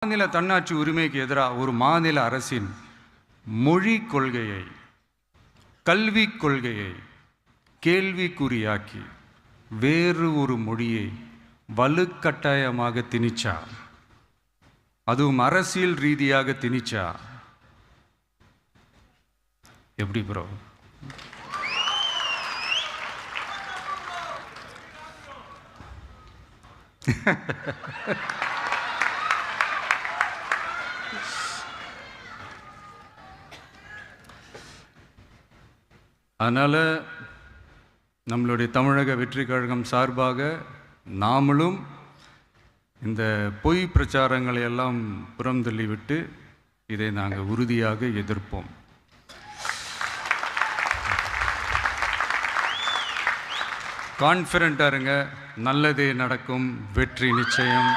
மாநில தன்னாட்சி உரிமைக்கு எதிராக ஒரு மாநில அரசின் மொழி கொள்கையை, கல்வி கொள்கையை கேள்விக்குறியாக்கி வேறு ஒரு மொழியை வலுக்கட்டாயமாக திணிச்சா, அதுவும் அரசியல் ரீதியாக திணிச்சா எப்படி ப்ரோ? அதனால் நம்மளுடைய தமிழக வெற்றி கழகம் சார்பாக நாமளும் இந்த பொய் பிரச்சாரங்களை எல்லாம் புறந்தள்ளிவிட்டு இதை நாங்கள் உறுதியாக எதிர்ப்போம். கான்ஃபிடென்ட்டாக இருங்க, நல்லதே நடக்கும், வெற்றி நிச்சயம்.